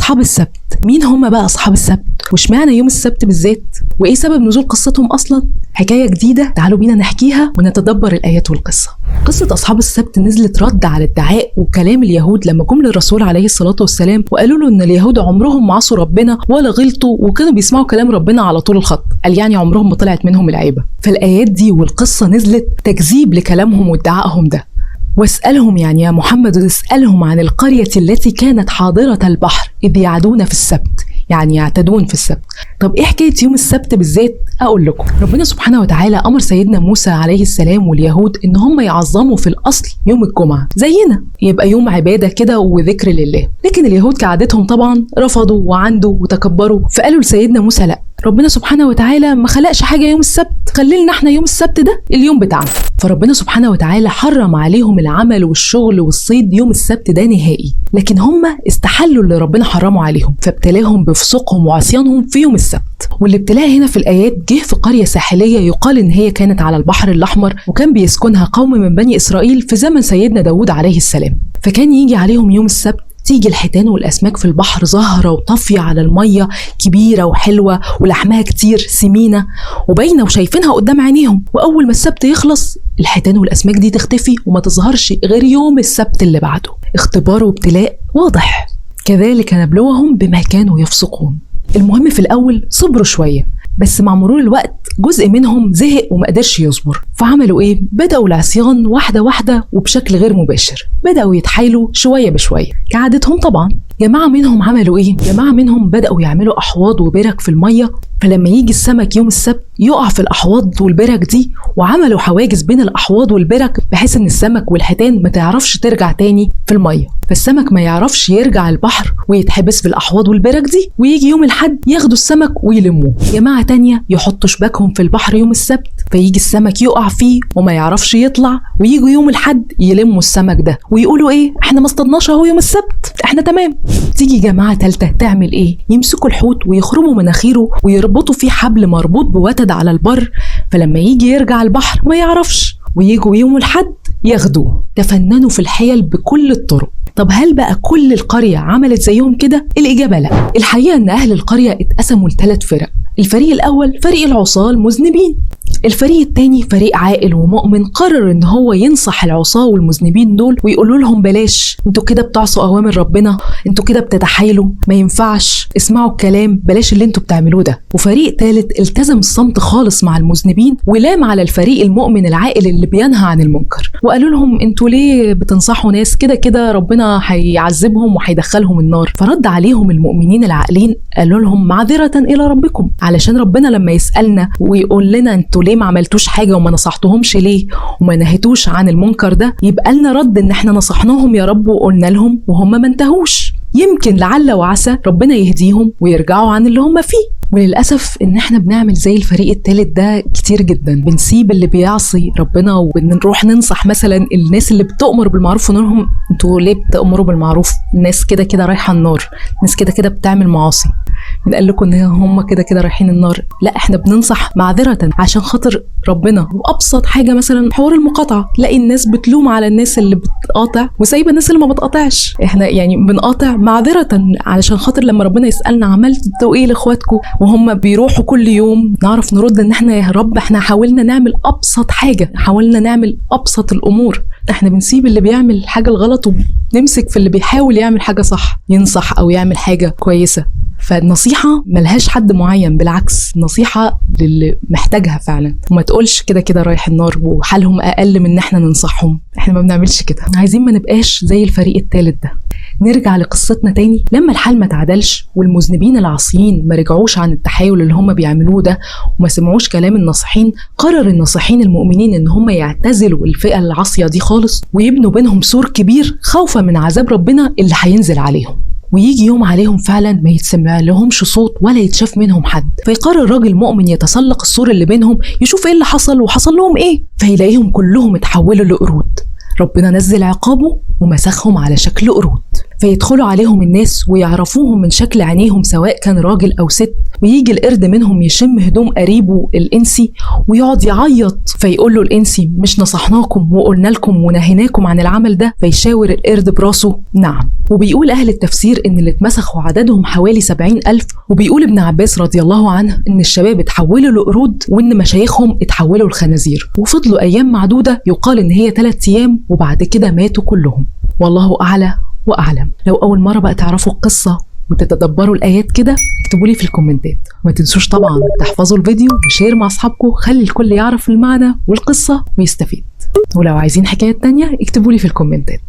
أصحاب السبت. مين هم بقى أصحاب السبت؟ واشمعنى يوم السبت بالذات؟ وإيه سبب نزول قصتهم أصلا؟ حكاية جديدة، تعالوا بينا نحكيها ونتدبر الآيات والقصة. قصة أصحاب السبت نزلت رد على ادعاء وكلام اليهود لما جم للرسول عليه الصلاة والسلام وقالوا له إن اليهود عمرهم ما عصوا ربنا ولا غلطوا وكانوا بيسمعوا كلام ربنا على طول الخط، قال يعني عمرهم ما طلعت منهم العيبة. فالآيات دي والقصة نزلت تكذيب لكلامهم وادعائهم ده. واسألهم يعني يا محمد، اسألهم عن القرية التي كانت حاضرة البحر إذ يعدون في السبت، يعني يعتدون في السبت. طب ايه حكاية يوم السبت بالذات؟ اقول لكم. ربنا سبحانه وتعالى امر سيدنا موسى عليه السلام واليهود ان هم يعظموا في الاصل يوم الجمعة زينا، يبقى يوم عبادة كده وذكر لله. لكن اليهود كعادتهم طبعا رفضوا وعندوا وتكبروا، فقالوا لسيدنا موسى لا، ربنا سبحانه وتعالى ما خلقش حاجة يوم السبت، خلينا احنا يوم السبت ده اليوم بتاعنا. فربنا سبحانه وتعالى حرم عليهم العمل والشغل والصيد يوم السبت ده نهائي، لكن هم استحلوا اللي ربنا حرمه عليهم، فابتلاهم بفسوقهم وعصيانهم في يوم السبت. والابتلاء هنا في الآيات جه في قرية ساحلية يقال إن هي كانت على البحر الأحمر، وكان بيسكنها قوم من بني إسرائيل في زمن سيدنا داود عليه السلام. فكان يجي عليهم يوم السبت تيجي الحيتان والأسماك في البحر ظاهرة وطافية على المية، كبيرة وحلوة ولحمها كتير سمينة وباينة وشايفينها قدام عينيهم. وأول ما السبت يخلص الحيتان والأسماك دي تختفي وما تظهرش غير يوم السبت اللي بعده. اختبار وابتلاء واضح. كذلك نبلوهم بما كانوا يفسقون. المهم في الأول صبروا شوية، بس مع مرور الوقت جزء منهم زهق وما قدرش يصبر، فعملوا ايه؟ بدأوا العصيان واحدة واحدة وبشكل غير مباشر، بدأوا يتحايلوا شوية بشوية كعادتهم طبعا. جماعة منهم عملوا ايه؟ جماعة منهم بدأوا يعملوا أحواض وبرك في المية، فلما يجي السمك يوم السبت يقع في الأحواض والبرك دي، وعملوا حواجز بين الأحواض والبرك بحيث ان السمك والحيتان ما تعرفش ترجع تاني في المية، فالسمك ما يعرفش يرجع البحر ويتحبس في الأحواض والبرك دي، ويجي يوم الحد ياخدوا السمك ويلموه. جماعة تانية يحطوا شباكهم في البحر يوم السبت، فيجي السمك يقع فيه وما يعرفش يطلع، ويجوا يوم الحد يلموا السمك ده ويقولوا ايه؟ احنا ما اصطدناش اهو يوم السبت، احنا تمام. تيجي جماعة تالتة تعمل ايه؟ يمسكوا الحوت ويخرموا مناخيره ويربطوا فيه حبل مربوط بوتد على البر، فلما يجي يرجع البحر ما يعرفش، ويجوا يوم الحد ياخدوه. تفننوا في الحيل بكل الطرق. طب هل بقى كل القرية عملت زيهم كده؟ الإجابة لا. الحقيقة إن أهل القرية اتقسموا ل3 فرق. الفريق الأول فريق العصاة المذنبين، الفريق التاني فريق عاقل ومؤمن قرر ان هو ينصح العصاة والمذنبين دول ويقولوا لهم بلاش، انتوا كده بتعصوا اوامر ربنا، انتوا كده بتتحايلوا، ما ينفعش، اسمعوا الكلام، بلاش اللي انتوا بتعملوه ده. وفريق تالت التزم الصمت خالص مع المذنبين ولام على الفريق المؤمن العاقل اللي بينهى عن المنكر، وقالوا لهم انتوا ليه بتنصحوا ناس كده كده ربنا هيعذبهم وهيدخلهم النار؟ فرد عليهم المؤمنين العاقلين قالوا لهم معذرة الى ربكم، علشان ربنا لما يسألنا ويقول لنا انتوا ليه ما عملتوش حاجة وما نصحتهمش ليه وما نهيتوش عن المنكر ده، يبقى لنا رد ان احنا نصحناهم يا رب وقلنا لهم وهم ما انتهوش، يمكن لعل وعسى ربنا يهديهم ويرجعوا عن اللي هم فيه. وللأسف إن إحنا بنعمل زي الفريق الثالث ده كتير جدا، بنسيب اللي بيعصي ربنا وبنروح ننصح مثلا الناس اللي بتأمر بالمعروف ونقول لهم انتوا ليه بتأمروا بالمعروف؟ الناس كده كده رايحة النار، الناس كده كده بتعمل معاصي، بنقول لكم ان هم كده كده رايحين النار. لا، احنا بننصح معذرة عشان خاطر ربنا. وابسط حاجة مثلا حوار المقاطعة، تلاقي الناس بتلوم على الناس اللي بتقاطع وسايبه الناس اللي ما بتقاطعش. احنا يعني بنقاطع معذرة علشان خاطر لما ربنا يسألنا عملتوا ايه لاخواتكم وهم بيروحوا كل يوم، نعرف نرد ان احنا يا رب احنا حاولنا نعمل ابسط حاجة، حاولنا نعمل ابسط الامور. احنا بنسيب اللي بيعمل حاجة الغلط وبنمسك في اللي بيحاول يعمل حاجة صح، ينصح او يعمل حاجة كويسة. فالنصيحة ملهاش حد معين، بالعكس النصيحة للي محتاجها فعلا، وما تقولش كده كده رايح النار وحالهم أقل من إن احنا ننصحهم. احنا ما بنعملش كده، عايزين ما نبقاش زي الفريق الثالث ده. نرجع لقصتنا تاني. لما الحال ما تعدلش والمذنبين العاصيين ما رجعوش عن التحايل اللي هم بيعملوه ده وما سمعوش كلام الناصحين، قرر الناصحين المؤمنين ان هم يعتزلوا الفئة العاصية دي خالص ويبنوا بينهم سور كبير خوفا من عذاب ربنا اللي هينزل عليهم. ويجي يوم عليهم فعلا ما يتسمع لهمش صوت ولا يتشاف منهم حد، فيقرر راجل مؤمن يتسلق السور اللي بينهم يشوف ايه اللي حصل وحصل لهم ايه، فيلاقيهم كلهم اتحولوا لقرود. ربنا نزل عقابه ومسخهم على شكل قرود. فيدخلوا عليهم الناس ويعرفوهم من شكل عينيهم سواء كان راجل أو ست، ويجي القرد منهم يشم هدوم قريبه الإنسي ويقعد يعيط، فيقول له الإنسي مش نصحناكم وقلنا لكم ونهيناكم عن العمل ده؟ فيشاور القرد براسه نعم. وبيقول أهل التفسير إن اللي اتمسخوا عددهم حوالي 70,000، وبيقول ابن عباس رضي الله عنه إن الشباب اتحولوا لقرود وإن مشايخهم اتحولوا لخنازير، وفضلوا أيام معدودة يقال إن هي 3 أيام وبعد كده ماتوا كلهم. والله أعلى وأعلم. لو أول مرة بقى تعرفوا القصة وتتدبروا الآيات كده اكتبوا لي في الكومنتات، وما تنسوش طبعا تحفظوا الفيديو وشير مع أصحابكم، خلي الكل يعرف المعنى والقصة ويستفيد. ولو عايزين حكايات تانية اكتبوا لي في الكومنتات.